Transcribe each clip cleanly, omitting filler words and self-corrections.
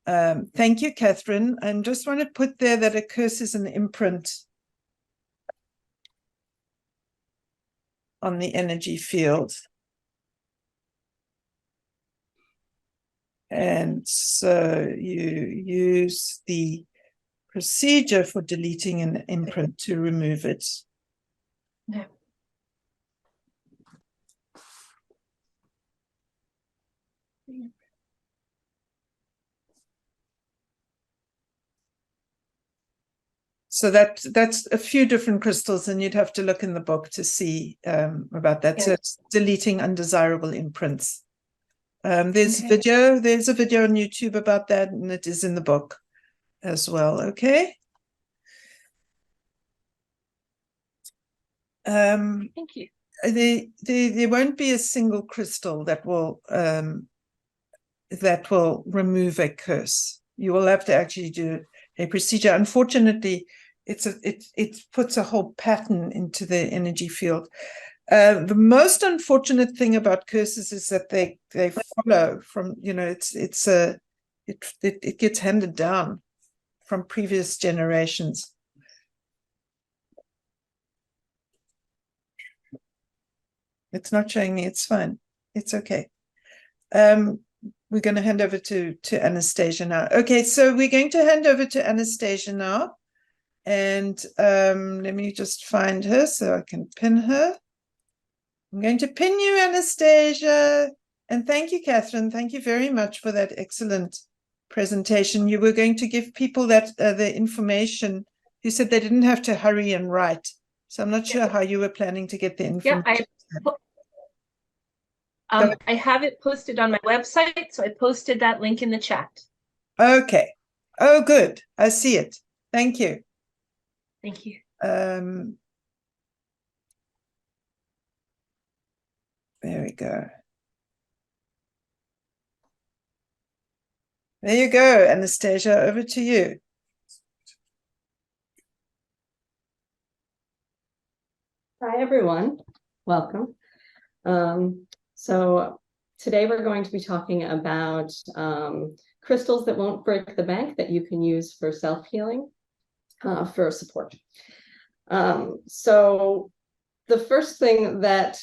Thank you, Catherine. I just want to put there that a curse is an imprint on the energy field. And so you use the procedure for deleting an imprint to remove it. Yeah. So that's a few different crystals, and you'd have to look in the book to see about that. Yeah. So it's deleting undesirable imprints. There's a video on YouTube about that, and it is in the book as well. Okay. Thank you. There won't be a single crystal that will remove a curse. You will have to actually do a procedure. Unfortunately, it puts a whole pattern into the energy field. The most unfortunate thing about curses is that they follow from, it gets handed down from previous generations. It's not showing me. It's fine. It's okay. We're going to hand over to Anastasia now. Okay, so we're going to hand over to Anastasia now. And let me just find her so I can pin her. I'm going to pin you, Anastasia. And thank you, Catherine. Thank you very much for that excellent presentation. You were going to give people that the information. You said they didn't have to hurry and write. So I'm not sure how you were planning to get the information. Yeah, I have it posted on my website, so I posted that link in the chat. Okay. Oh, good. I see it. Thank you. Thank you. There we go. There you go, Anastasia. Over to you. Hi, everyone. Welcome. So today we're going to be talking about crystals that won't break the bank that you can use for self-healing for support. So the first thing that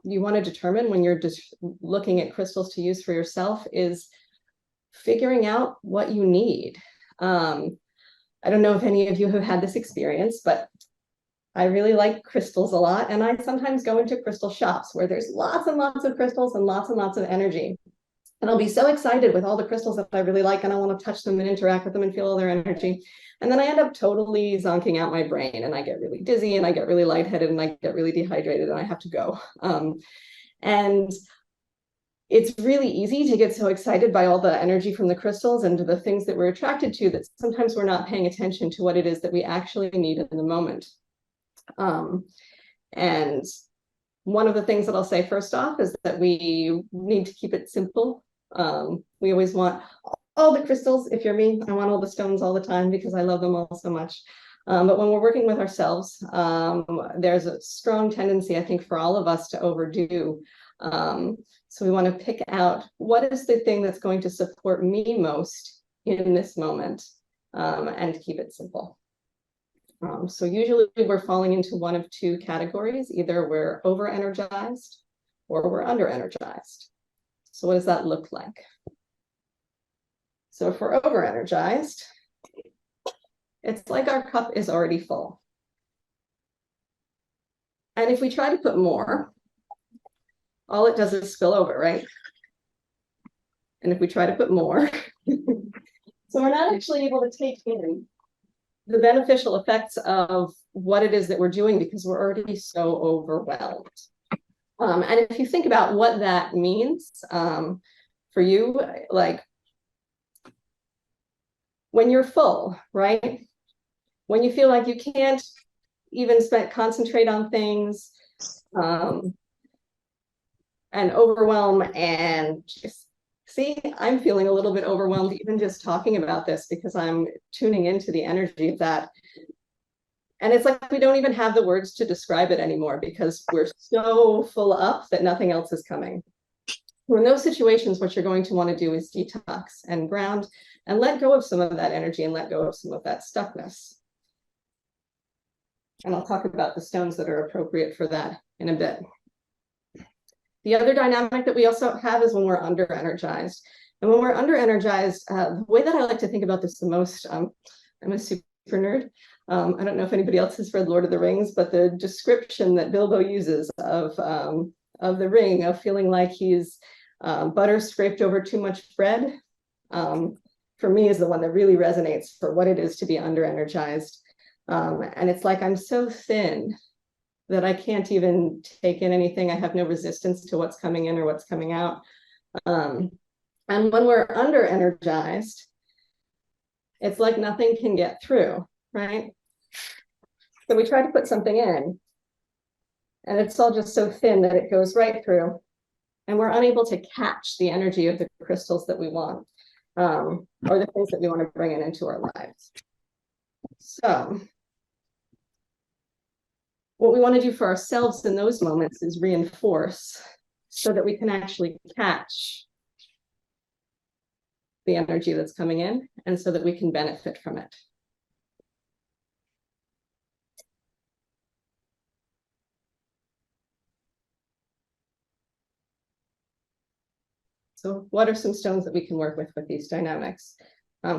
you want to determine when you're just looking at crystals to use for yourself is figuring out what you need. I don't know if any of you have had this experience, but I really like crystals a lot, and I sometimes go into crystal shops where there's lots and lots of crystals and lots of energy. And I'll be so excited with all the crystals that I really like, and I want to touch them and interact with them and feel all their energy. And then I end up totally zonking out my brain, and I get really dizzy, and I get really lightheaded, and I get really dehydrated, and I have to go. And it's really easy to get so excited by all the energy from the crystals and the things that we're attracted to that sometimes we're not paying attention to what it is that we actually need in the moment. And one of the things that I'll say first off is that we need to keep it simple. We always want all the crystals. If you're me, I want all the stones all the time because I love them all so much. But when we're working with ourselves, there's a strong tendency, I think, for all of us to overdo. So we want to pick out what is the thing that's going to support me most in this moment, and keep it simple. So usually we're falling into one of two categories. Either we're over-energized or we're under-energized. So what does that look like? So if we're over-energized, it's like our cup is already full. And if we try to put more, all it does is spill over, right? And if we try to put more, so we're not actually able to take in the beneficial effects of what it is that we're doing because we're already so overwhelmed. And if you think about what that means for you, like when you're full, right? When you feel like you can't even concentrate on things, and overwhelm, and just see, I'm feeling a little bit overwhelmed even just talking about this because I'm tuning into the energy of that. And it's like we don't even have the words to describe it anymore because we're so full up that nothing else is coming. In those situations, what you're going to want to do is detox and ground. and let go of some of that energy and let go of some of that stuckness. And I'll talk about the stones that are appropriate for that in a bit. The other dynamic that we also have is when we're under energized. And when we're under energized, the way that I like to think about this the most, I'm a super nerd. I don't know if anybody else has read Lord of the Rings, but the description that Bilbo uses of the ring, of feeling like he's butter scraped over too much bread, for me is the one that really resonates for what it is to be under energized. And it's like I'm so thin that I can't even take in anything. I have no resistance to what's coming in or what's coming out. And when we're under energized, it's like nothing can get through, right? So we try to put something in, and it's all just so thin that it goes right through, and we're unable to catch the energy of the crystals that we want, or the things that we want to bring into our lives. So what we want to do for ourselves in those moments is reinforce so that we can actually catch the energy that's coming in, and so that we can benefit from it. So what are some stones that we can work with these dynamics?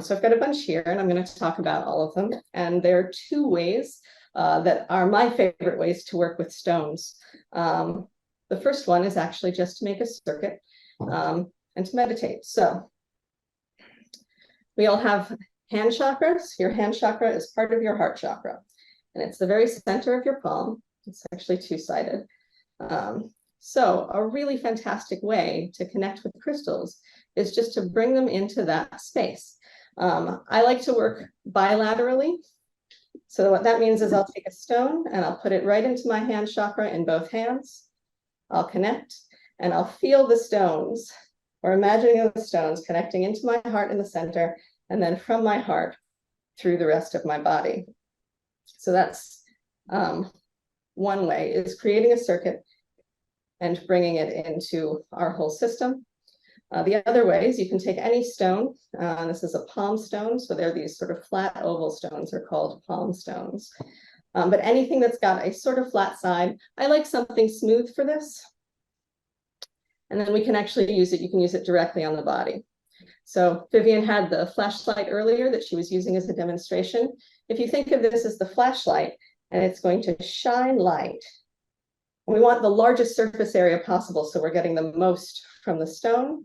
So I've got a bunch here, and I'm going to talk about all of them. And there are two ways that are my favorite ways to work with stones. The first one is actually just to make a circuit and to meditate. So we all have hand chakras. Your hand chakra is part of your heart chakra, and it's the very center of your palm. It's actually two-sided. So a really fantastic way to connect with crystals is just to bring them into that space. I like to work bilaterally. So what that means is I'll take a stone and I'll put it right into my hand chakra in both hands. I'll connect and I'll feel the stones, or imagining the stones connecting into my heart in the center, and then from my heart through the rest of my body. So that's one way, is creating a circuit and bringing it into our whole system. The other way is you can take any stone. This is a palm stone. So they're these sort of flat oval stones are called palm stones. But anything that's got a sort of flat side, I like something smooth for this. And then we can actually use it. You can use it directly on the body. So Vivian had the flashlight earlier that she was using as a demonstration. If you think of this as the flashlight, and it's going to shine light. We want the largest surface area possible, so we're getting the most from the stone.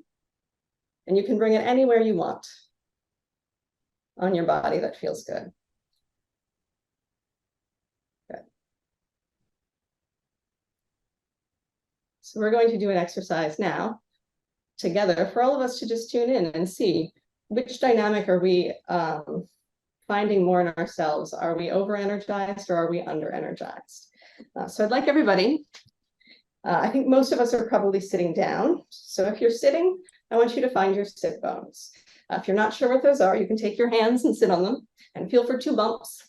And you can bring it anywhere you want on your body that feels good. Good. So we're going to do an exercise now together for all of us to just tune in and see which dynamic are we finding more in ourselves. Are we over-energized or are we under-energized? So I'd like everybody, I think most of us are probably sitting down. So if you're sitting, I want you to find your sit bones. If you're not sure what those are, you can take your hands and sit on them and feel for 2 bumps.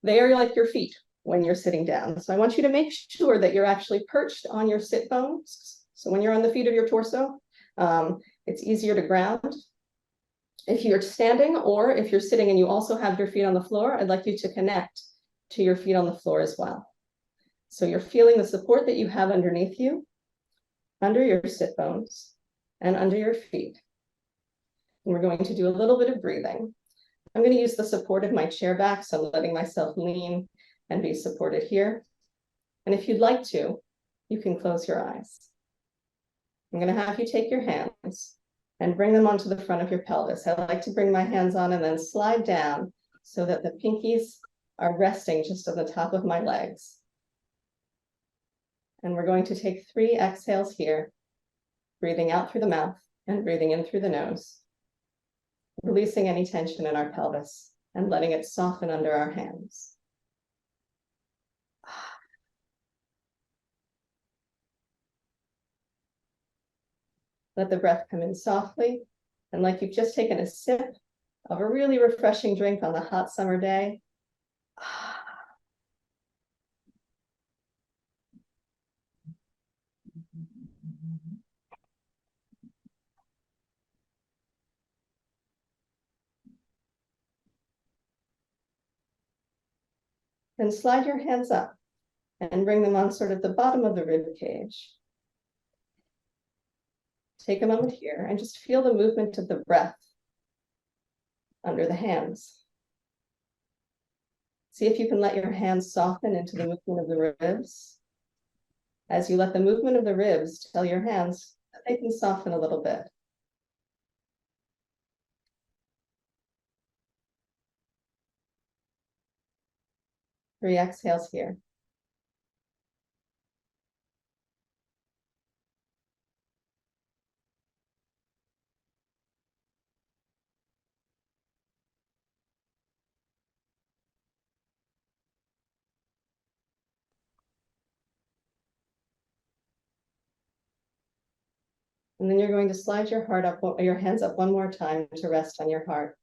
They are like your feet when you're sitting down. So I want you to make sure that you're actually perched on your sit bones. So when you're on the feet of your torso, it's easier to ground. If you're standing or if you're sitting and you also have your feet on the floor, I'd like you to connect to your feet on the floor as well. So you're feeling the support that you have underneath you, under your sit bones, and under your feet. And we're going to do a little bit of breathing. I'm going to use the support of my chair back, so I'm letting myself lean and be supported here. And if you'd like to, you can close your eyes. I'm going to have you take your hands and bring them onto the front of your pelvis. I like to bring my hands on and then slide down so that the pinkies are resting just on the top of my legs. And we're going to take 3 exhales here, breathing out through the mouth and breathing in through the nose, releasing any tension in our pelvis and letting it soften under our hands. Let the breath come in softly, and like you've just taken a sip of a really refreshing drink on a hot summer day. Then slide your hands up and bring them on sort of the bottom of the rib cage. Take a moment here and just feel the movement of the breath under the hands. See if you can let your hands soften into the movement of the ribs. As you let the movement of the ribs tell your hands that they can soften a little bit. 3 exhales here. And then you're going to slide your heart up, your hands up one more time to rest on your heart.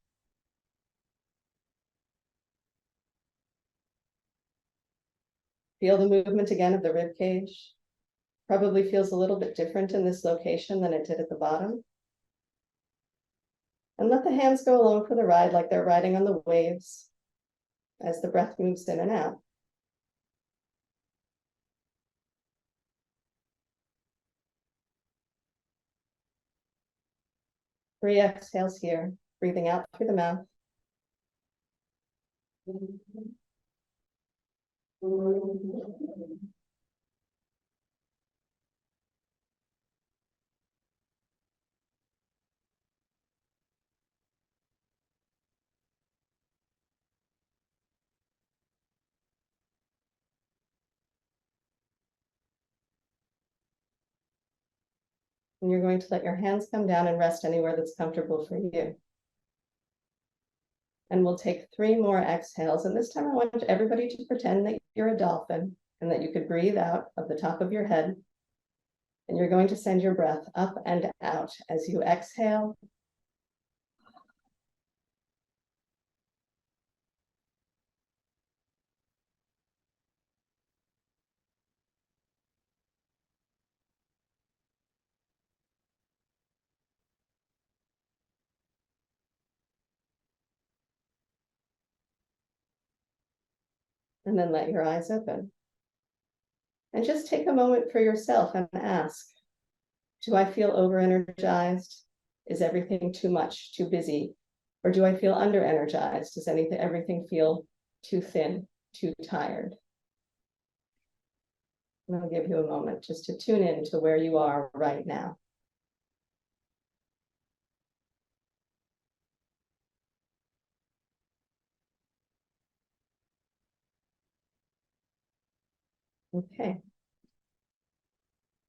Feel the movement again of the rib cage. Probably feels a little bit different in this location than it did at the bottom. And let the hands go along for the ride like they're riding on the waves as the breath moves in and out. Three exhales here, breathing out through the mouth. And you're going to let your hands come down and rest anywhere that's comfortable for you. And we'll take 3 more exhales. And this time I want everybody to pretend that you're a dolphin and that you could breathe out of the top of your head. And you're going to send your breath up and out as you exhale. And then let your eyes open. And just take a moment for yourself and ask, do I feel over-energized? Is everything too much, too busy? Or do I feel under-energized? Does everything feel too thin, too tired? And I'll give you a moment just to tune in to where you are right now. Okay.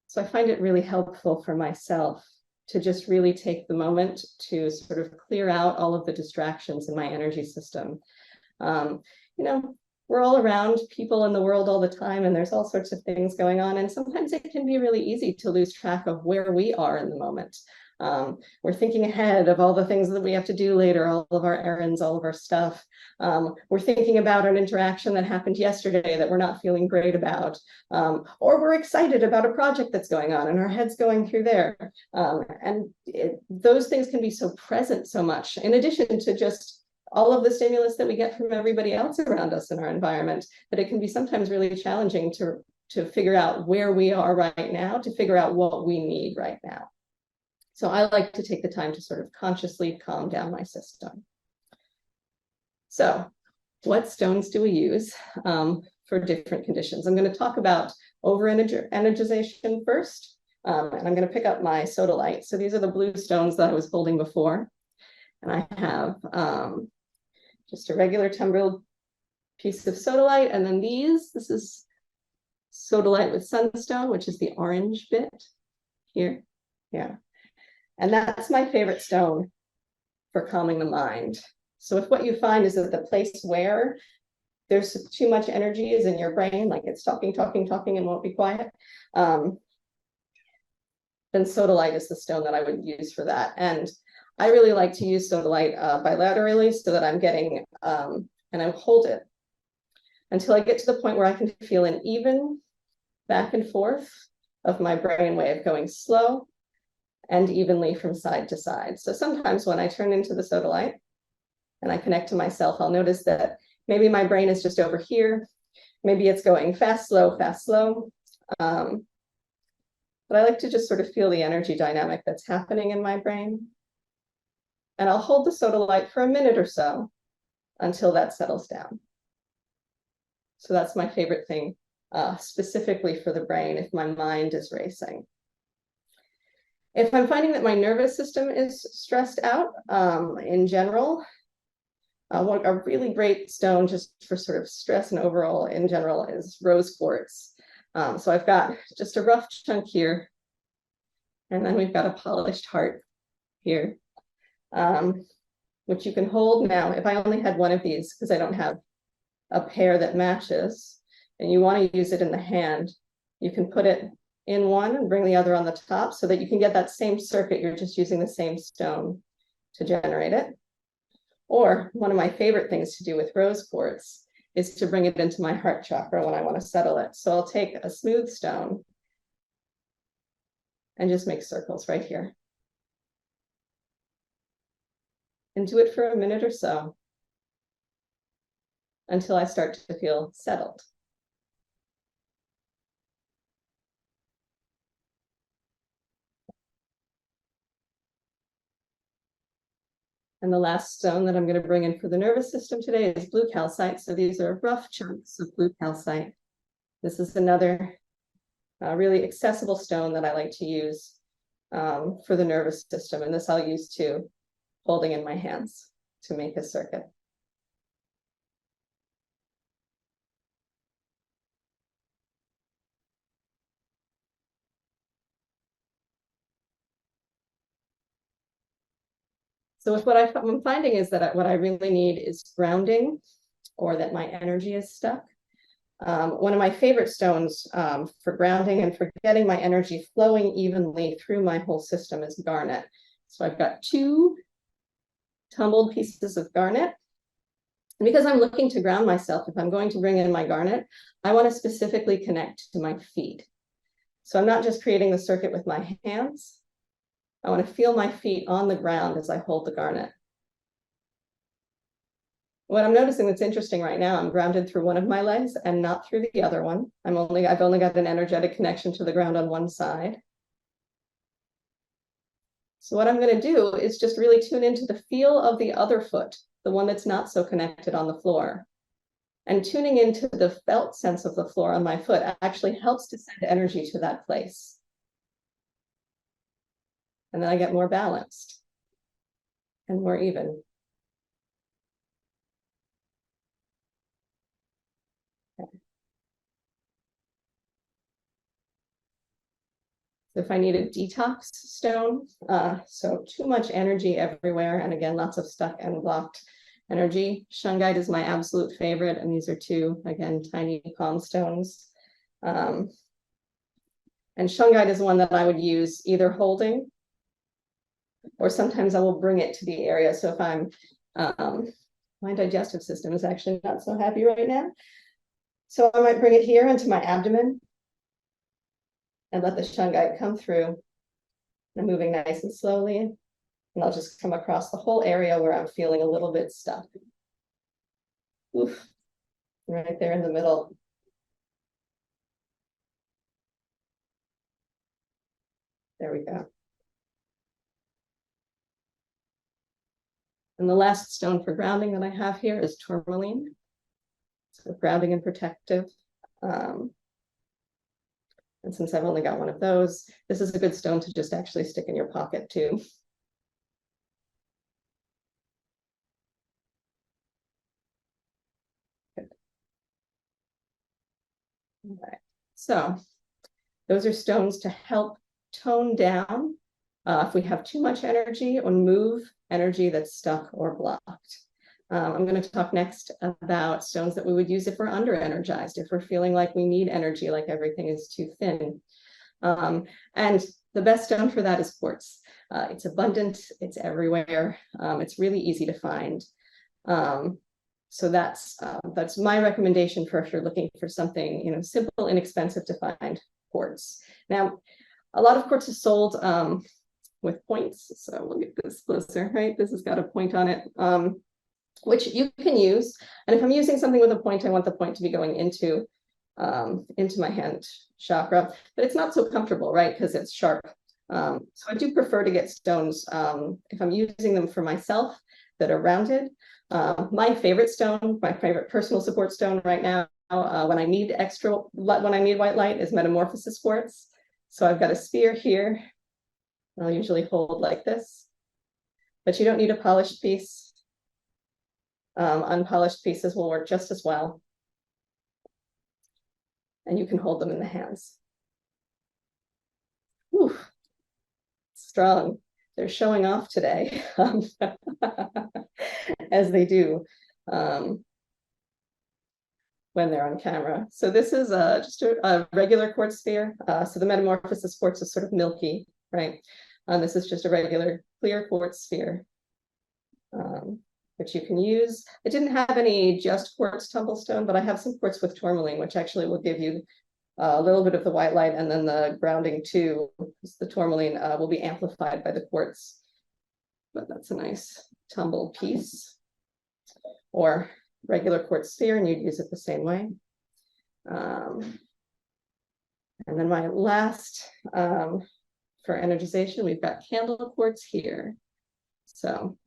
So I find it really helpful for myself to just really take the moment to sort of clear out all of the distractions in my energy system. You know, we're all around people in the world all the time, and there's all sorts of things going on. And sometimes it can be really easy to lose track of where we are in the moment. We're thinking ahead of all the things that we have to do later, all of our errands, all of our stuff. We're thinking about an interaction that happened yesterday that we're not feeling great about. Or we're excited about a project that's going on and our head's going through there. Those things can be so present so much, in addition to just all of the stimulus that we get from everybody else around us in our environment, that it can be sometimes really challenging to figure out where we are right now, to figure out what we need right now. So I like to take the time to sort of consciously calm down my system. So what stones do we use for different conditions? I'm going to talk about over-energization first, and I'm going to pick up my sodalite. So these are the blue stones that I was holding before. And I have just a regular tumbled piece of sodalite, and then this is sodalite with sunstone, which is the orange bit here. Yeah. And that's my favorite stone for calming the mind. So if what you find is that the place where there's too much energy is in your brain, like it's talking and won't be quiet, then sodalite is the stone that I would use for that. And I really like to use sodalite bilaterally so that I'm getting, and I hold it until I get to the point where I can feel an even back and forth of my brainwave going slow and evenly from side to side. So sometimes when I turn into the sodalite and I connect to myself, I'll notice that Maybe my brain is just over here. Maybe it's going fast, slow, fast, slow. But I like to just sort of feel the energy dynamic that's happening in my brain. And I'll hold the sodalite for a minute or so until that settles down. So that's my favorite thing, specifically for the brain if my mind is racing. If I'm finding that my nervous system is stressed out, in general, a really great stone just for sort of stress and overall in general is rose quartz. So I've got just a rough chunk here, and then we've got a polished heart here, which you can hold now. If I only had one of these, because I don't have a pair that matches, and you want to use it in the hand, you can put it in one and bring the other on the top so that you can get that same circuit. You're just using the same stone to generate it. Or one of my favorite things to do with rose quartz is to bring it into my heart chakra when I want to settle it. So I'll take a smooth stone and just make circles right here. And do it for a minute or so until I start to feel settled. And the last stone that I'm going to bring in for the nervous system today is blue calcite. So these are rough chunks of blue calcite. This is another really accessible stone that I like to use for the nervous system. And this I'll use too, holding in my hands to make a circuit. So what I'm finding is that what I really need is grounding, or that my energy is stuck. One of my favorite stones for grounding and for getting my energy flowing evenly through my whole system is garnet. So I've got 2 tumbled pieces of garnet. And because I'm looking to ground myself, if I'm going to bring in my garnet, I want to specifically connect to my feet. So I'm not just creating the circuit with my hands. I want to feel my feet on the ground as I hold the garnet. What I'm noticing that's interesting right now, I'm grounded through one of my legs and not through the other one. I've only got an energetic connection to the ground on one side. So what I'm going to do is just really tune into the feel of the other foot, the one that's not so connected on the floor. And tuning into the felt sense of the floor on my foot actually helps to send energy to that place. And then I get more balanced and more even. Okay. So if I need a detox stone, so too much energy everywhere, and again, lots of stuck and blocked energy, shungite is my absolute favorite, and these are 2, again, tiny palm stones. And shungite is one that I would use either holding, or sometimes I will bring it to the area. So if I'm, my digestive system is actually not so happy right now. So I might bring it here into my abdomen and let the shungite come through. I'm moving nice and slowly, and I'll just come across the whole area where I'm feeling a little bit stuck. Oof, right there in the middle. There we go. And the last stone for grounding that I have here is tourmaline. So grounding and protective. And since I've only got one of those, this is a good stone to just actually stick in your pocket too. Good. All right. So those are stones to help tone down if we have too much energy, or move energy that's stuck or blocked. I'm going to talk next about stones that we would use if we're under energized, if we're feeling like we need energy, like everything is too thin. And the best stone for that is quartz. It's abundant, it's everywhere, it's really easy to find. So that's my recommendation for if you're looking for something, simple, inexpensive to find quartz. Now, a lot of quartz is sold with points. So look at this closer, right? This has got a point on it. which you can use. And if I'm using something with a point, I want the point to be going into my hand chakra, but it's not so comfortable, right? Because it's sharp. So I do prefer to get stones, if I'm using them for myself, that are rounded. My favorite stone, my favorite personal support stone right now, when I need white light, is metamorphosis quartz. So I've got a sphere here. I'll usually hold like this, but you don't need a polished piece. Unpolished pieces will work just as well. And you can hold them in the hands. Whew. Strong. They're showing off today, as they do when they're on camera. So this is just a regular quartz sphere. So the metamorphosis quartz is sort of milky, right? This is just a regular clear quartz sphere, which you can use. I didn't have any just quartz tumblestone, but I have some quartz with tourmaline, which actually will give you a little bit of the white light, and then the grounding too. The tourmaline will be amplified by the quartz. But that's a nice tumble piece, or regular quartz sphere, and you'd use it the same way. And then my last, for energization, we've got candle quartz here. So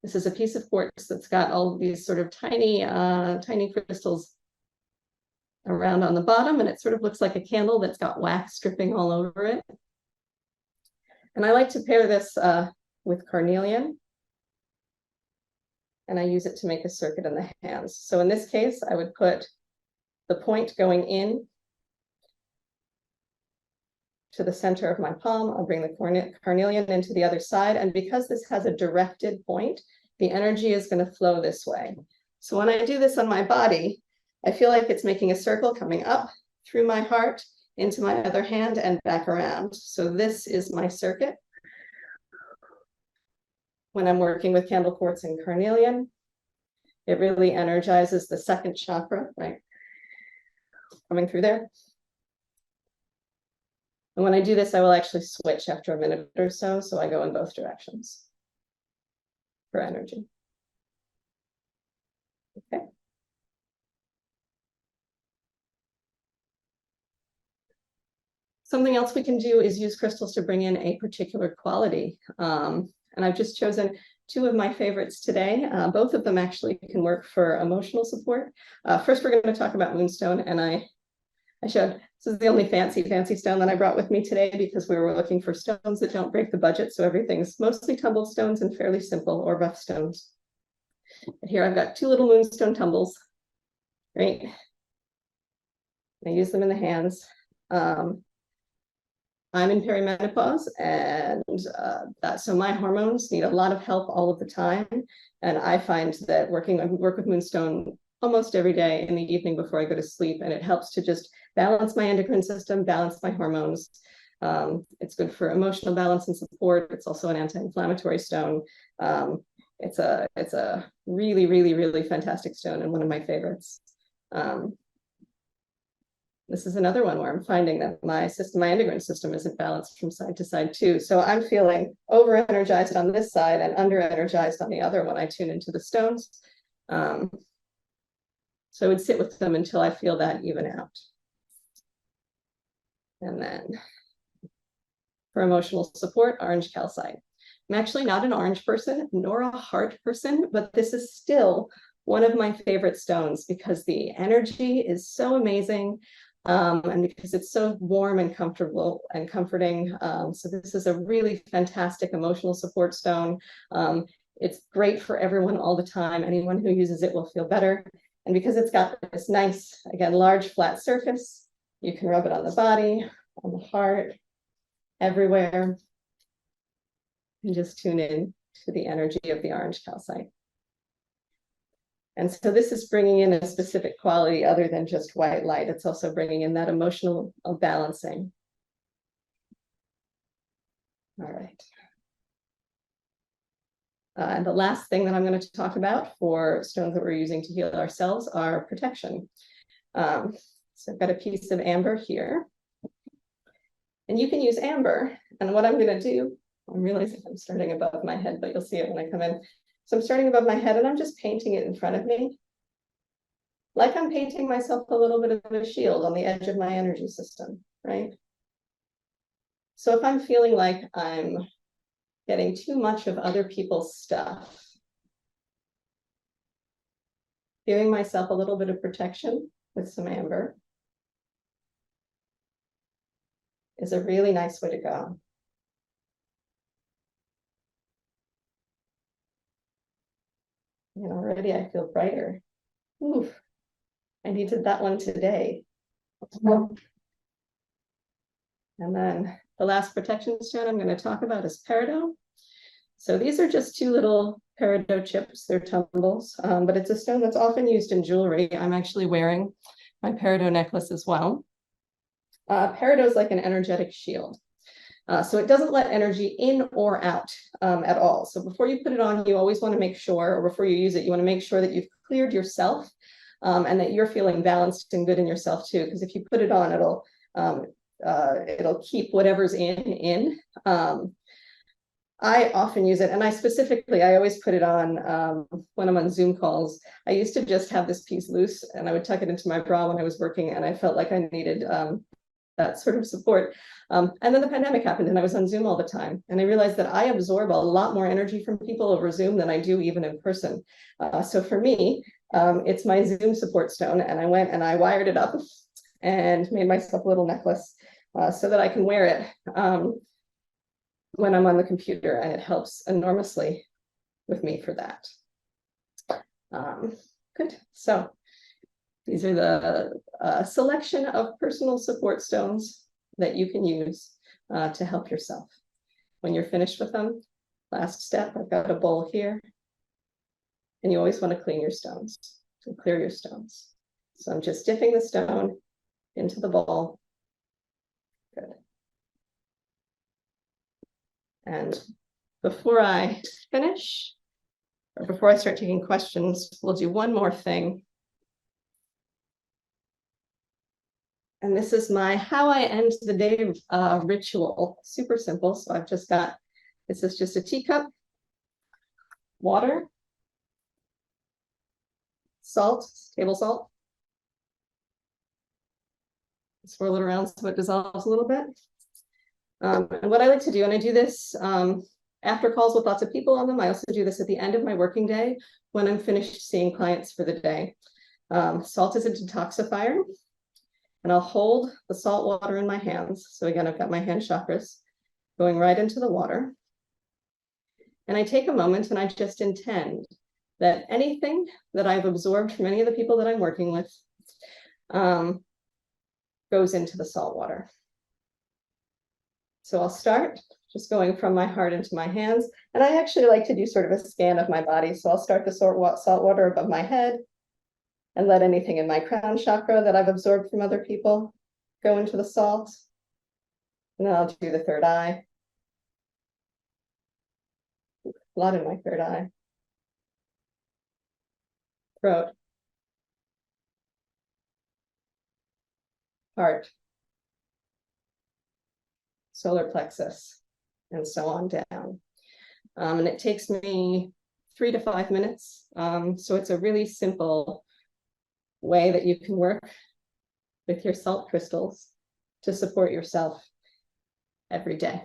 this is a piece of quartz that's got all of these sort of tiny crystals around on the bottom, and it sort of looks like a candle that's got wax dripping all over it. And I like to pair this with carnelian, and I use it to make a circuit in the hands. So in this case, I would put the point going in to the center of my palm. I'll bring the carnelian into the other side, and because this has a directed point, the energy is going to flow this way. So when I do this on my body, I feel like it's making a circle coming up through my heart into my other hand and back around. So this is my circuit when I'm working with candle quartz and carnelian. It really energizes the second chakra, right? Coming through there. And when I do this, I will actually switch after a minute or so. So I go in both directions for energy. Okay. Something else we can do is use crystals to bring in a particular quality. And I've just chosen two of my favorites today. Both of them actually can work for emotional support. First, we're going to talk about moonstone. And I showed, this is the only fancy stone that I brought with me today, because we were looking for stones that don't break the budget. So everything's mostly tumbled stones and fairly simple or rough stones. But here I've got two little moonstone tumbles, right? I use them in the hands. I'm in perimenopause, and so my hormones need a lot of help all of the time. And I find that work with moonstone almost every day in the evening before I go to sleep, and it helps to just balance my endocrine system, balance my hormones. It's good for emotional balance and support. It's also an anti-inflammatory stone. It's a really, really, really fantastic stone, and one of my favorites. This is another one where I'm finding that my endocrine system isn't balanced from side to side too. So I'm feeling over-energized on this side and under-energized on the other when I tune into the stones. So I would sit with them until I feel that even out. And then for emotional support, orange calcite. I'm actually not an orange person nor a heart person, but this is still one of my favorite stones because the energy is so amazing. And because it's so warm and comfortable and comforting. So this is a really fantastic emotional support stone. It's great for everyone all the time. Anyone who uses it will feel better. And because it's got this nice, again, large flat surface, you can rub it on the body, on the heart, everywhere. And just tune in to the energy of the orange calcite. And so this is bringing in a specific quality other than just white light. It's also bringing in that emotional balancing. All right. And the last thing that I'm going to talk about for stones that we're using to heal ourselves are protection. So I've got a piece of amber here. And you can use amber. And what I'm going to do, I'm realizing I'm starting above my head, but you'll see it when I come in. So I'm starting above my head and I'm just painting it in front of me. Like I'm painting myself a little bit of a shield on the edge of my energy system, right? So if I'm feeling like I'm getting too much of other people's stuff, giving myself a little bit of protection with some amber is a really nice way to go. And already I feel brighter. Oof, I needed that one today. And then the last protection stone I'm going to talk about is peridot. So these are just two little peridot chips. They're tumbles, but it's a stone that's often used in jewelry. I'm actually wearing my peridot necklace as well. Peridot is like an energetic shield. So it doesn't let energy in or out at all. So before you put it on, you always want to make sure, or before you use it, you want to make sure that you've cleared yourself and that you're feeling balanced and good in yourself too. Because if you put it on, it'll keep whatever's in. I often use it, and I always put it on when I'm on Zoom calls. I used to just have this piece loose and I would tuck it into my bra when I was working, and I felt like I needed that sort of support. And then the pandemic happened and I was on Zoom all the time. And I realized that I absorb a lot more energy from people over Zoom than I do even in person. So for me, it's my Zoom support stone. And I went and I wired it up and made myself a little necklace so that I can wear it when I'm on the computer. And it helps enormously with me for that. Good. So these are the selection of personal support stones that you can use to help yourself. When you're finished with them, last step, I've got a bowl here. And you always want to clean your stones and clear your stones. So I'm just dipping the stone into the bowl. Good. And before I finish, or before I start taking questions, we'll do one more thing. And this is my how I end the day ritual. Super simple. So I've just got, this is just a teacup, water, salt, table salt. Swirl it around so it dissolves a little bit. And what I like to do, and I do this after calls with lots of people on them. I also do this at the end of my working day when I'm finished seeing clients for the day. Salt is a detoxifier. And I'll hold the salt water in my hands. So again, I've got my hand chakras going right into the water. And I take a moment and I just intend that anything that I've absorbed from any of the people that I'm working with goes into the salt water. So I'll start just going from my heart into my hands. And I actually like to do sort of a scan of my body. So I'll start the salt water above my head and let anything in my crown chakra that I've absorbed from other people go into the salt. And then I'll do the third eye. A lot in my third eye. Throat. Heart. Solar plexus, and so on down. And it takes me 3 to 5 minutes. So it's a really simple way that you can work with your salt crystals to support yourself every day.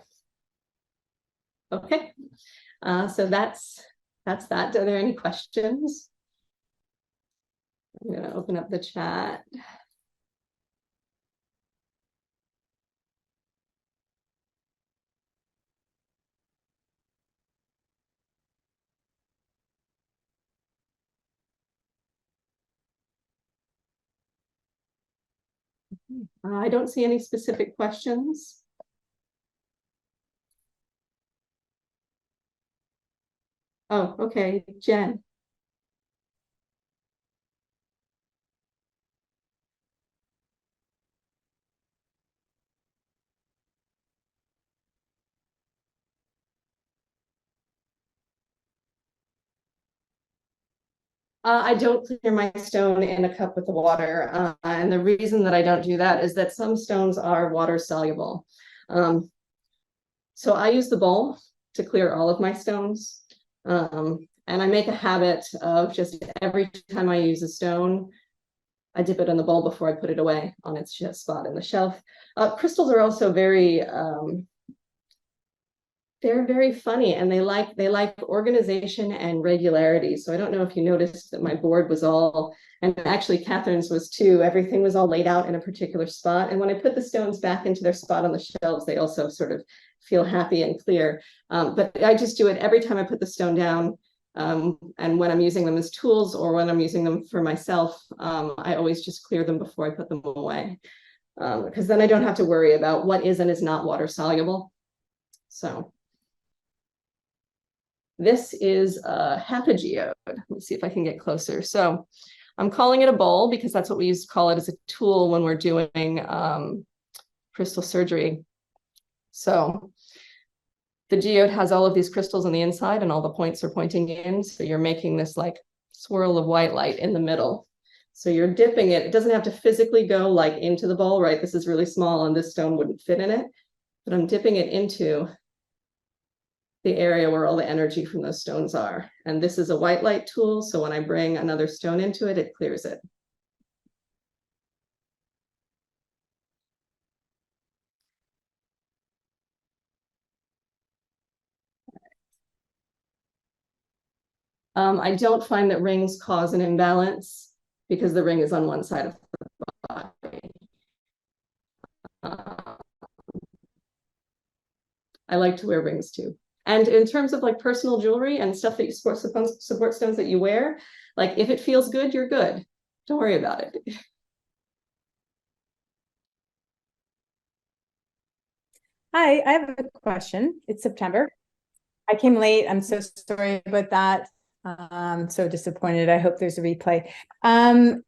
Okay, so that's that. Are there any questions? I'm going to open up the chat. I don't see any specific questions. Oh, okay, Jen. I don't clear my stone in a cup with the water. And the reason that I don't do that is that some stones are water soluble. So I use the bowl to clear all of my stones. And I make a habit of just every time I use a stone, I dip it in the bowl before I put it away on its spot in the shelf. Crystals are also they're very funny, and they like organization and regularity. So I don't know if you noticed that my board was all, and actually Catherine's was too, everything was all laid out in a particular spot. And when I put the stones back into their spot on the shelves, they also sort of feel happy and clear. But I just do it every time I put the stone down. And when I'm using them as tools or when I'm using them for myself, I always just clear them before I put them away. Because then I don't have to worry about what is and is not water soluble. So this is a hapageode. Let me see if I can get closer. So I'm calling it a bowl because that's what we used to call it as a tool when we're doing crystal surgery. So the geode has all of these crystals on the inside and all the points are pointing in. So you're making this like swirl of white light in the middle. So you're dipping it. It doesn't have to physically go like into the bowl, right? This is really small and this stone wouldn't fit in it, but I'm dipping it into the area where all the energy from those stones are. And this is a white light tool. So when I bring another stone into it, it clears it. I don't find that rings cause an imbalance because the ring is on one side of the body. I like to wear rings too. And in terms of like personal jewelry and stuff that you support stones that you wear, like if it feels good, you're good. Don't worry about it. Hi, I have a question. It's September. I came late. I'm so sorry about that. I'm so disappointed. I hope there's a replay.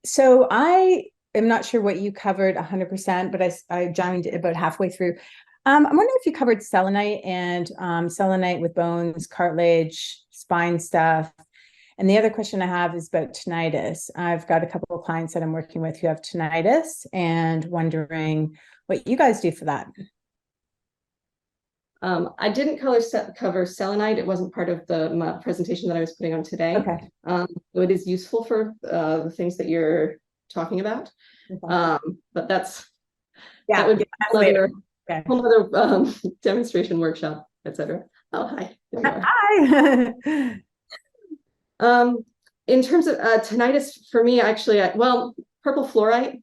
So I am not sure what you covered 100%, but I joined about halfway through. I'm wondering if you covered selenite and selenite with bones, cartilage, spine stuff. And the other question I have is about tinnitus. I've got a couple of clients that I'm working with who have tinnitus and wondering what you guys do for that. I didn't cover selenite. It wasn't part of the presentation that I was putting on today. Okay. It is useful for the things that you're talking about. Okay. But that Yeah, would be later. A whole other demonstration workshop, etc. Oh, hi. There you are. Hi. In terms of tinnitus, for me, actually, purple fluorite.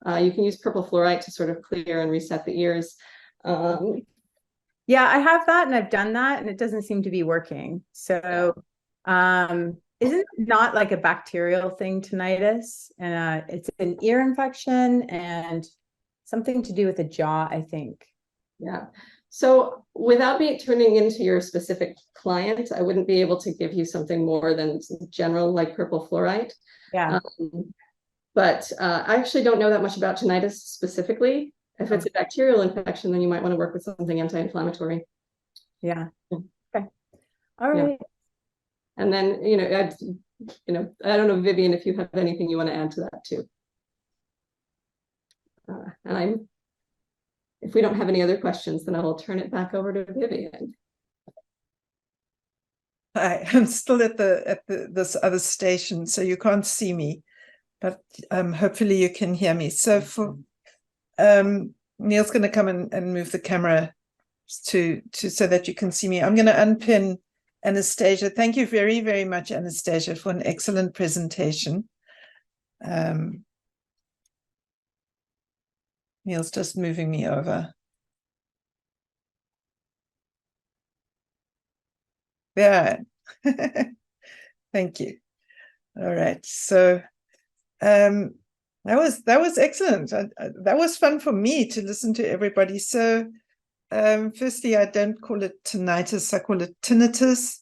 You can use purple fluorite to sort of clear and reset the ears. Yeah, I have that and I've done that and it doesn't seem to be working. So isn't it not like a bacterial thing, tinnitus? It's an ear infection and something to do with the jaw, I think. Yeah. So without turning into your specific client, I wouldn't be able to give you something more than general like purple fluorite. Yeah. But I actually don't know that much about tinnitus specifically. If it's a bacterial infection, then you might want to work with something anti-inflammatory. Yeah. Okay. All right. Yeah. And then, I don't know, Vivian, if you have anything you want to add to that too. If we don't have any other questions, then I will turn it back over to Vivian. Hi, I'm still at this other station, so you can't see me, but hopefully you can hear me. So for Neil's going to come and move the camera to so that you can see me. I'm going to unpin Anastasia. Thank you very, very much, Anastasia, for an excellent presentation. Neil's just moving me over. Yeah. Thank you. All right. So that was excellent. That was fun for me to listen to everybody. So firstly, I don't call it tinnitus, I call it tinnitus.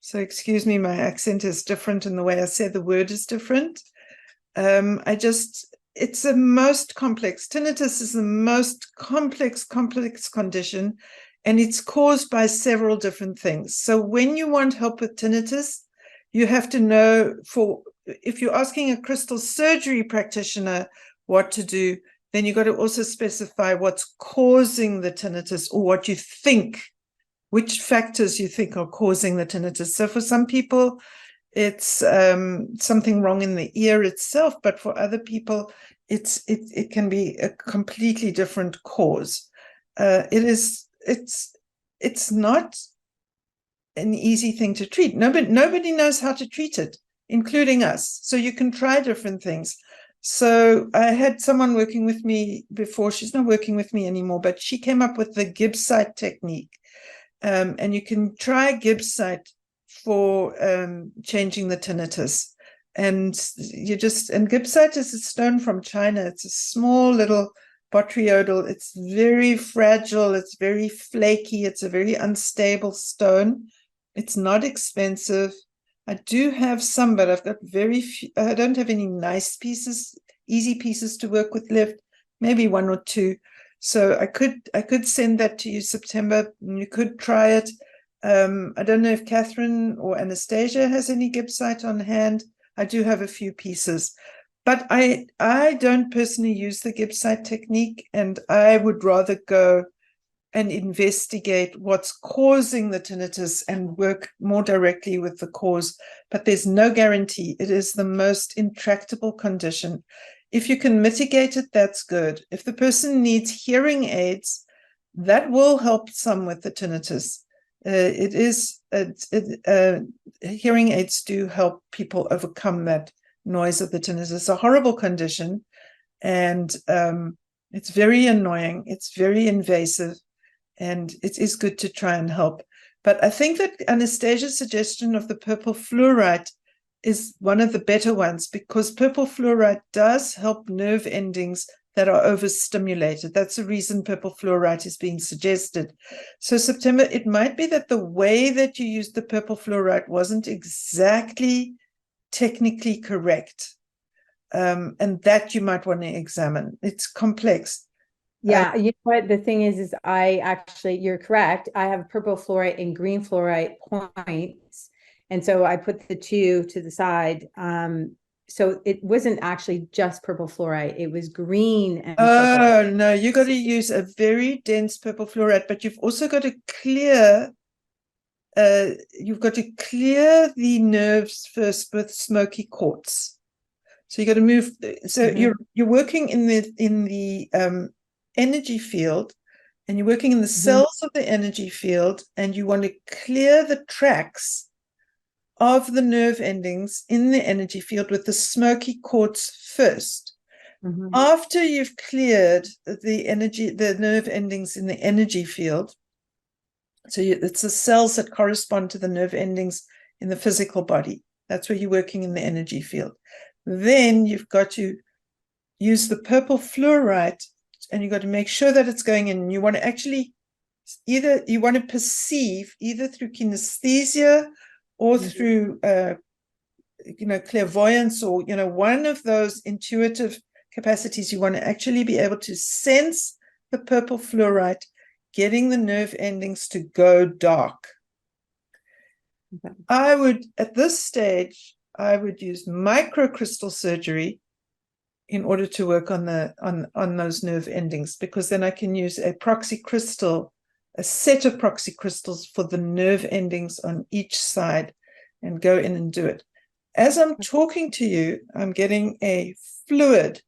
So excuse me, my accent is different and the way I say the word is different. It's the most complex. Tinnitus is the most complex condition, and it's caused by several different things. So when you want help with tinnitus, you have to know if you're asking a crystal surgery practitioner what to do, then you've got to also specify what's causing the tinnitus or what you think which factors you think are causing the tinnitus. So for some people, it's something wrong in the ear itself, but for other people, it can be a completely different cause. It's not an easy thing to treat. Nobody knows how to treat it, including us. So you can try different things. So I had someone working with me before. She's not working with me anymore, but she came up with the Gibbsite technique. And you can try Gibbsite for changing the tinnitus. And Gibbsite is a stone from China. It's a small little botryoidal. It's very fragile. It's very flaky. It's a very unstable stone. It's not expensive. I do have some, but I've got very few. I don't have any nice pieces, easy pieces to work with left, maybe one or two. So I could send that to you, September. You could try it. I don't know if Catherine or Anastasia has any Gibbsite on hand. I do have a few pieces, but I don't personally use the Gibbsite technique, and I would rather go and investigate what's causing the tinnitus and work more directly with the cause. But there's no guarantee. It is the most intractable condition. If you can mitigate it, that's good. If the person needs hearing aids, that will help some with the tinnitus. Hearing aids do help people overcome that noise of the tinnitus. It's a horrible condition, and it's very annoying. It's very invasive, and it is good to try and help. But I think that Anastasia's suggestion of the purple fluorite is one of the better ones, because purple fluorite does help nerve endings that are overstimulated. That's the reason purple fluorite is being suggested. So September, it might be that the way that you used the purple fluorite wasn't exactly technically correct, and that you might want to examine. It's complex. Yeah, you know what the thing is I actually, you're correct. I have purple fluorite and green fluorite points. And so I put the two to the side. So it wasn't actually just purple fluorite. It was green and purple. No, you got to use a very dense purple fluorite, but you've also got to clear the nerves first with smoky quartz. So you got to move. So you're working in the energy field, and you're working in the cells of the energy field, and you want to clear the tracks of the nerve endings in the energy field with the smoky quartz first. After you've cleared the nerve endings in the energy field, so it's the cells that correspond to the nerve endings in the physical body. That's where you're working in the energy field. Then you've got to use the purple fluorite, and you've got to make sure that it's going in. You want to actually perceive either through kinesthesia or through clairvoyance, or one of those intuitive capacities. You want to actually be able to sense the purple fluorite getting the nerve endings to go dark. At this stage, I would use microcrystal surgery in order to work on those nerve endings, because then I can use a proxy crystal, a set of proxy crystals for the nerve endings on each side, and go in and do it. As I'm talking to you, I'm getting a fluid,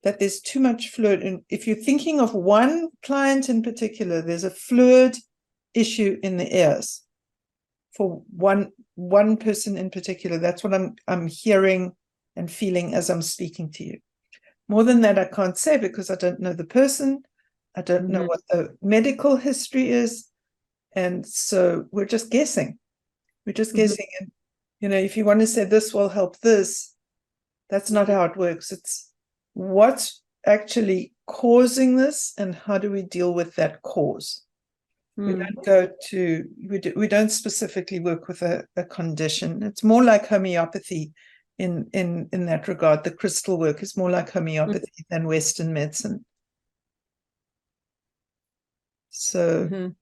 that there's too much fluid. And if you're thinking of one client in particular, there's a fluid issue in the ears for one person in particular. That's what I'm hearing and feeling as I'm speaking to you. More than that, I can't say, because I don't know the person. I don't know what the medical history is. And so we're just guessing. We're just guessing. And, if you want to say this will help this, that's not how it works. It's what's actually causing this, and how do we deal with that cause? We don't specifically work with a condition. It's more like homeopathy in that regard. The crystal work is more like homeopathy than Western medicine. So,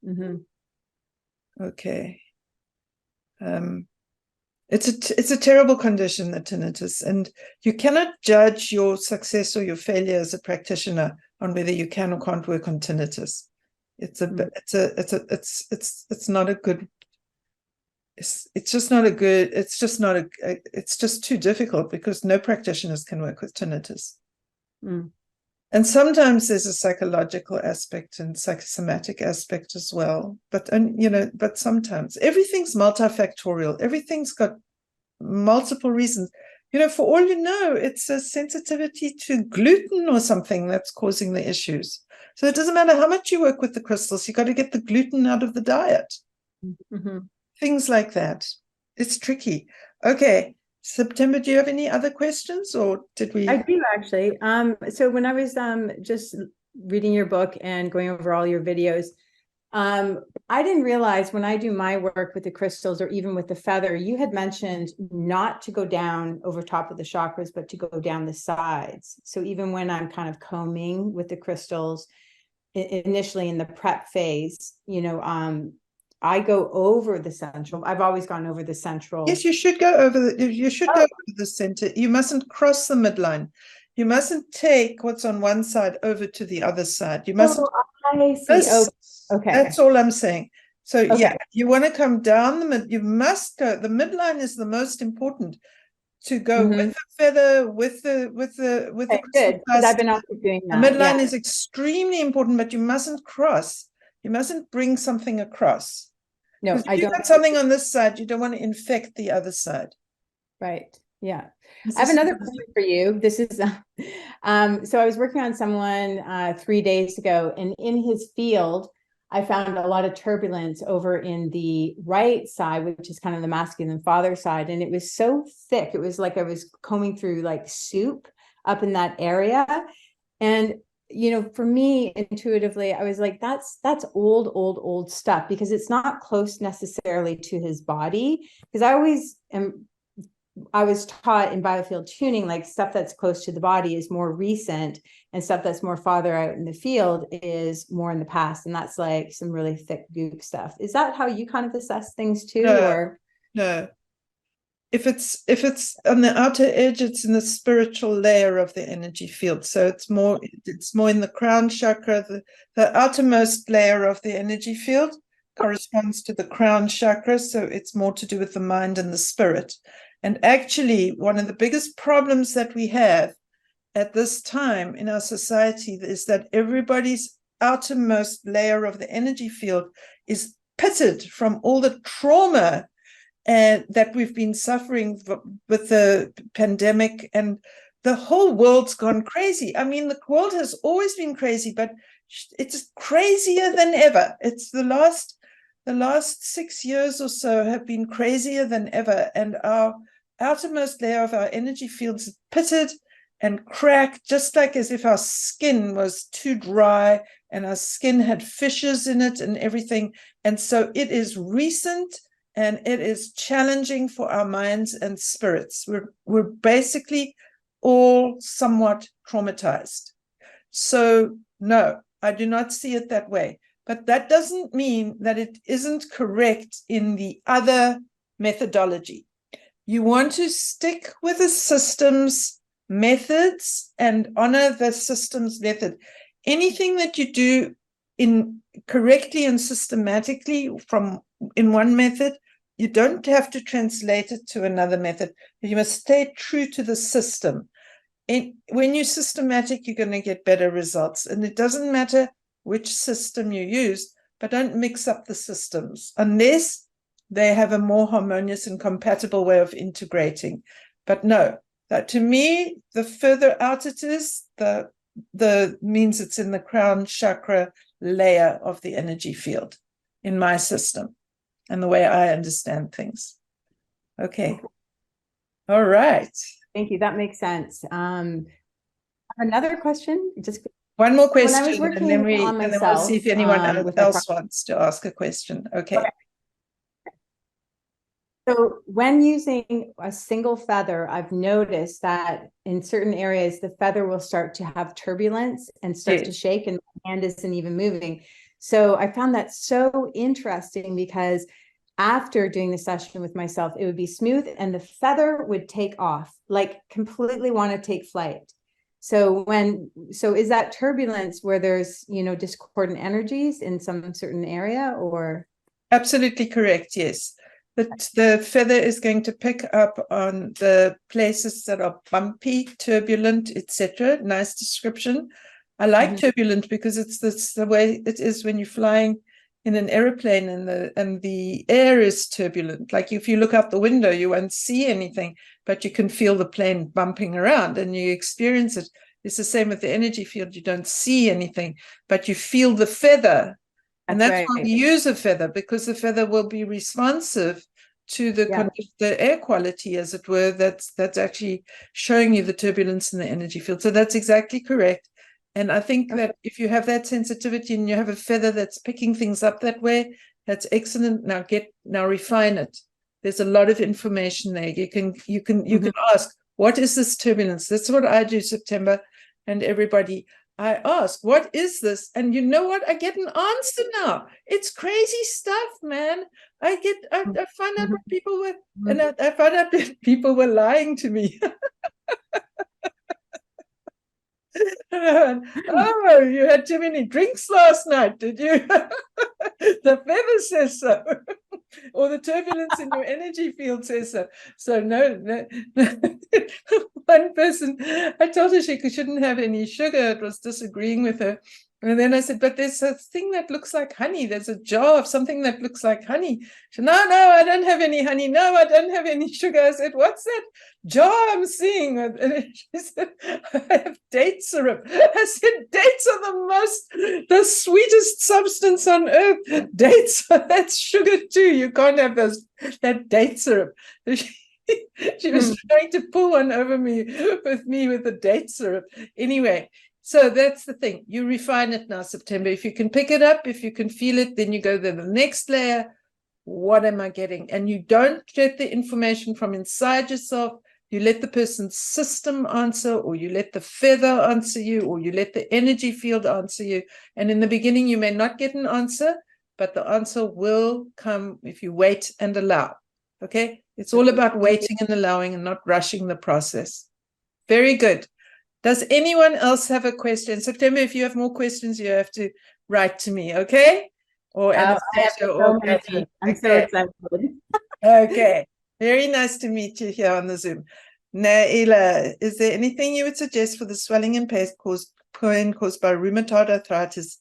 okay. It's a terrible condition, the tinnitus, and you cannot judge your success or your failure as a practitioner on whether you can or can't work on tinnitus. It's not a good, it's just not a good, it's just too difficult because no practitioners can work with tinnitus. And sometimes there's a psychological aspect and psychosomatic aspect as well. But sometimes everything's multifactorial. Everything's got multiple reasons. For all you know, it's a sensitivity to gluten or something that's causing the issues. So it doesn't matter how much you work with the crystals, you got to get the gluten out of the diet. Things like that. It's tricky. Okay. September, do you have any other questions, or did we? I do actually. So when I was just reading your book and going over all your videos, I didn't realize when I do my work with the crystals or even with the feather, you had mentioned not to go down over top of the chakras, but to go down the sides. So even when I'm kind of combing with the crystals, initially in the prep phase, I go over the central. I've always gone over the central. Yes, you should go over go over the center. You mustn't cross the midline. You mustn't take what's on one side over to the other side. You mustn't. I see. Okay. That's all I'm saying. So Okay. yeah, you want to come down the mid. You must go. The midline is the most important to go with the feather, with the Good, because I've been also doing that. The midline is extremely important, but you mustn't cross. You mustn't bring something across. No, if I you don't. got something on this side, you don't want to infect the other side. Right. Yeah. I have another question for you. This is, so I was working on someone 3 days ago, and in his field, I found a lot of turbulence over in the right side, which is kind of the masculine father side. And it was so thick. It was like I was combing through like soup up in that area. And for me, intuitively, I was like, that's old stuff, because it's not close necessarily to his body. Because I was taught in biofield tuning, like stuff that's close to the body is more recent, and stuff that's more farther out in the field is more in the past. And that's like some really thick goop stuff. Is that how you kind of assess things too? No. If it's on the outer edge, it's in the spiritual layer of the energy field. So it's more in the crown chakra. The outermost layer of the energy field corresponds to the crown chakra. So it's more to do with the mind and the spirit. And actually, one of the biggest problems that we have at this time in our society is that everybody's outermost layer of the energy field is pitted from all the trauma and that we've been suffering with the pandemic, and the whole world's gone crazy. I mean, the world has always been crazy, but it's crazier than ever. It's the last 6 years or so have been crazier than ever, and our outermost layer of our energy fields is pitted and cracked, just like as if our skin was too dry and our skin had fissures in it and everything. And so it is recent, and it is challenging for our minds and spirits. We're basically all somewhat traumatized. So no, I do not see it that way. But that doesn't mean that it isn't correct in the other methodology. You want to stick with the system's methods and honor the system's method. Anything that you do correctly and systematically in one method, you don't have to translate it to another method. You must stay true to the system. When you're systematic, you're going to get better results. And it doesn't matter which system you use, but don't mix up the systems unless they have a more harmonious and compatible way of integrating. But no, that to me, the further out it is, the means it's in the crown chakra layer of the energy field in my system and the way I understand things. Okay. All right. Thank you. That makes sense. Another question, just one more question, when I was working and then on myself, we'll see if anyone else wants to ask a question. Okay. So when using a single feather, I've noticed that in certain areas, the feather will start to have turbulence and start to shake, and my hand isn't even moving. So I found that so interesting, because after doing the session with myself, it would be smooth and the feather would take off, like completely want to take flight. So is that turbulence where there's, discordant energies in some certain area, or? Absolutely correct, yes. The feather is going to pick up on the places that are bumpy, turbulent, etc. Nice description. I like turbulent because it's the way it is when you're flying in an aeroplane and the air is turbulent. Like if you look out the window, you won't see anything, but you can feel the plane bumping around and you experience it. It's the same with the energy field. You don't see anything, but you feel the feather. And that's why we use a feather, because the feather will be responsive to the air quality, as it were, that's actually showing you the turbulence in the energy field. So that's exactly correct. And I think that if you have that sensitivity and you have a feather that's picking things up that way, that's excellent. Now refine it. There's a lot of information there. You can ask, what is this turbulence? That's what I do, September, and everybody. I ask, what is this? And you know what? I get an answer now. It's crazy stuff, man. I find out what people were, and I found out that people were lying to me. Oh, you had too many drinks last night, did you? The feather says so. Or the turbulence in your energy field says so. So no. One person, I told her she shouldn't have any sugar. It was disagreeing with her. And then I said, but there's a thing that looks like honey. There's a jar of something that looks like honey. She said, no, I don't have any honey. No, I don't have any sugar. I said, what's that jar I'm seeing? And she said, I have date syrup. I said, dates are the sweetest substance on earth. Dates, that's sugar too. You can't have that date syrup. She was trying to pull one over me with the date syrup. Anyway, so that's the thing. You refine it now, September. If you can pick it up, if you can feel it, then you go to the next layer. What am I getting? And you don't get the information from inside yourself. You let the person's system answer, or you let the feather answer you, or you let the energy field answer you. And in the beginning, you may not get an answer, but the answer will come if you wait and allow. Okay? It's all about waiting and allowing and not rushing the process. Very good. Does anyone else have a question? September, if you have more questions, you have to write to me, okay? Or Anastasia or Catherine. I'm so excited. Okay. Very nice to meet you here on the Zoom. Naila, is there anything you would suggest for the swelling and pain caused by rheumatoid arthritis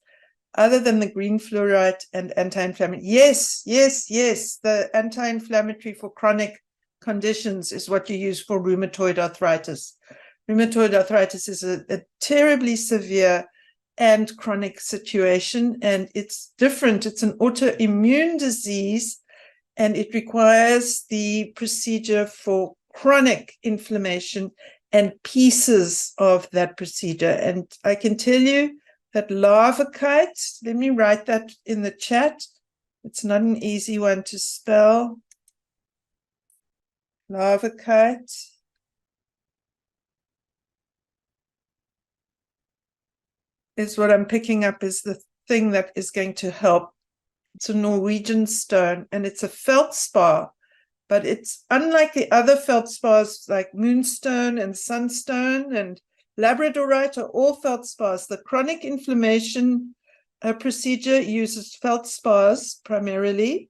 other than the green fluorite and anti-inflammatory? Yes. The anti-inflammatory for chronic conditions is what you use for rheumatoid arthritis. Rheumatoid arthritis is a terribly severe and chronic situation, and it's different. It's an autoimmune disease, and it requires the procedure for chronic inflammation and pieces of that procedure. And I can tell you that larvicide, let me write that in the chat. It's not an easy one to spell. Larvicide. Is what I'm picking up is the thing that is going to help. It's a Norwegian stone, and it's a feldspar, but it's unlike the other feldspars like moonstone and sunstone and labradorite are all feldspars. The chronic inflammation procedure uses feldspars primarily,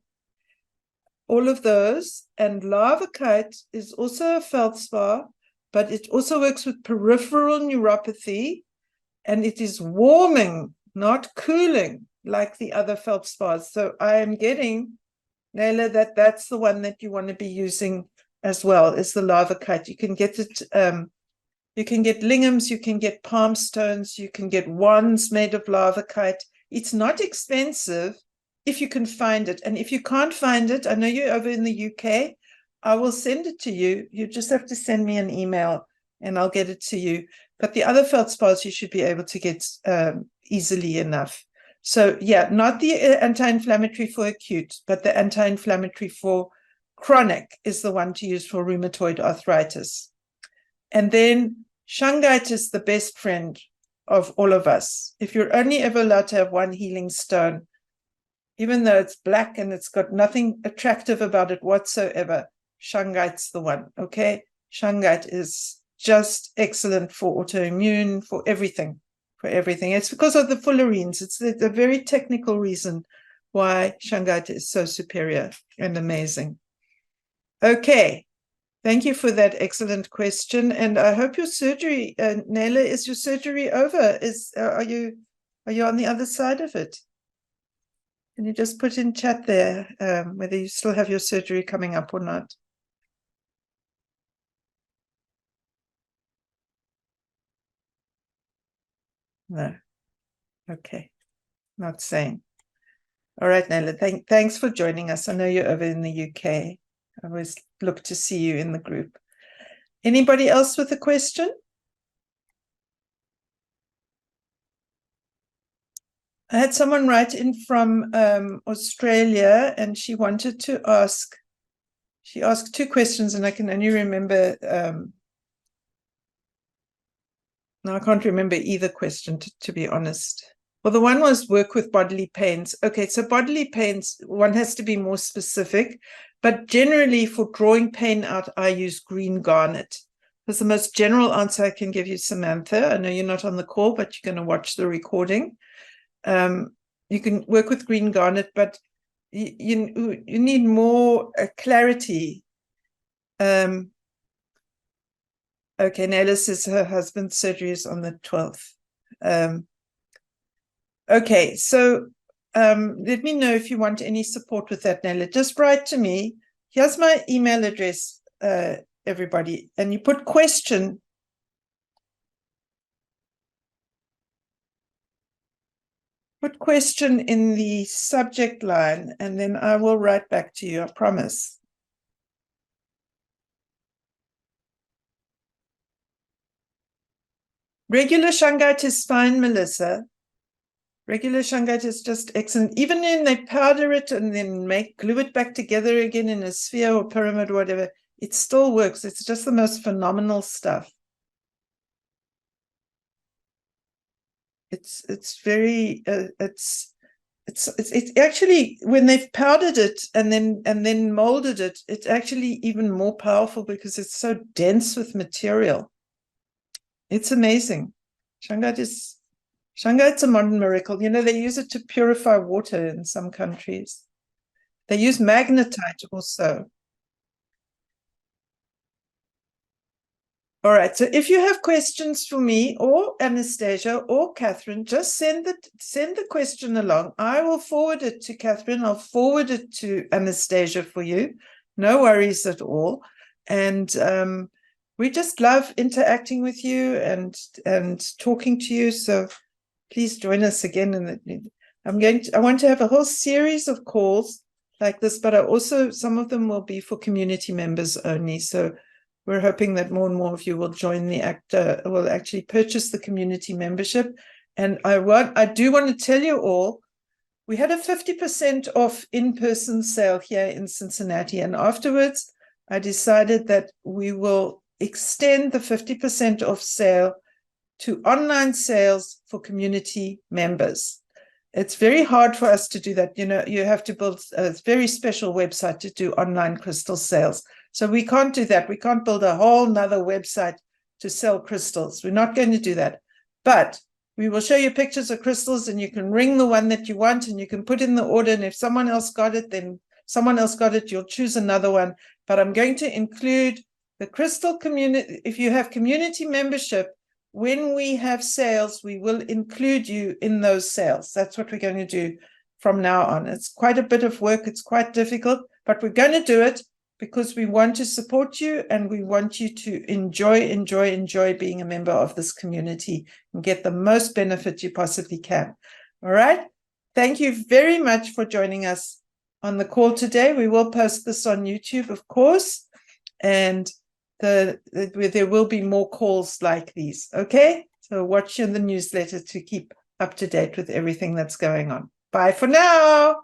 all of those, and larvicide is also a feldspar, but it also works with peripheral neuropathy, and it is warming, not cooling, like the other feldspars. So I am getting, Naila, that's the one that you want to be using as well, is the larvicide. You can get it, you can get lingams, you can get palm stones, you can get wands made of larvicide. It's not expensive if you can find it. And if you can't find it, I know you're over in the UK, I will send it to you. You just have to send me an email and I'll get it to you. But the other feldspars you should be able to get easily enough. So yeah, not the anti-inflammatory for acute, but the anti-inflammatory for chronic is the one to use for rheumatoid arthritis. And then shungite is the best friend of all of us. If you're only ever allowed to have one healing stone, even though it's black and it's got nothing attractive about it whatsoever, shungite's the one, okay? Shungite is just excellent for autoimmune, for everything, It's because of the fullerenes. It's the very technical reason why Shungite is so superior and amazing. Okay. Thank you for that excellent question. And I hope your surgery, Nela, is your surgery over? Are you on the other side of it? Can you just put in chat there whether you still have your surgery coming up or not? No. Okay. Not saying. All right, Nela, thanks for joining us. I know you're over in the UK. I always look to see you in the group. Anybody else with a question? I had someone write in from Australia, and she wanted to ask, she asked 2 questions, and I can only remember, no, I can't remember either question, to be honest. Well, the one was work with bodily pains. Okay, so bodily pains, one has to be more specific, but generally for drawing pain out, I use green garnet. That's the most general answer I can give you, Samantha. I know you're not on the call, but you're going to watch the recording. You can work with green garnet, but you need more clarity. Okay, Nella says her husband's surgery is on the 12th. Okay, so let me know if you want any support with that, Nella. Just write to me. Here's my email address, everybody, and you put question. Put question in the subject line, and then I will write back to you, I promise. Regular shungite is fine, Melissa. Regular shungite is just excellent. Even when they powder it and then glue it back together again in a sphere or pyramid or whatever, it still works. It's just the most phenomenal stuff. It's very it's actually, when they've powdered it and then molded it, it's actually even more powerful because it's so dense with material. It's amazing. Shungite's a modern miracle. You know, they use it to purify water in some countries. They use magnetite also. All right, so if you have questions for me or Anastasia or Catherine, just send the question along. I will forward it to Catherine. I'll forward it to Anastasia for you. No worries at all. And we just love interacting with you and talking to you. So please join us again. I want to have a whole series of calls like this, but some of them will be for community members only. So we're hoping that more and more of you will join will actually purchase the community membership. And I do want to tell you all, we had a 50% off in-person sale here in Cincinnati. And afterwards, I decided that we will extend the 50% off sale to online sales for community members. It's very hard for us to do that. You know, you have to build a very special website to do online crystal sales. So we can't do that. We can't build a whole nother website to sell crystals. We're not going to do that. But we will show you pictures of crystals, and you can ring the one that you want, and you can put in the order. And if someone else got it, then someone else got it. You'll choose another one. But I'm going to include the crystal community. If you have community membership, when we have sales, we will include you in those sales. That's what we're going to do from now on. It's quite a bit of work. It's quite difficult, but we're going to do it because we want to support you, and we want you to enjoy being a member of this community and get the most benefit you possibly can. All right. Thank you very much for joining us on the call today. We will post this on YouTube, of course, and there will be more calls like these. Okay. So watch in the newsletter to keep up to date with everything that's going on. Bye for now.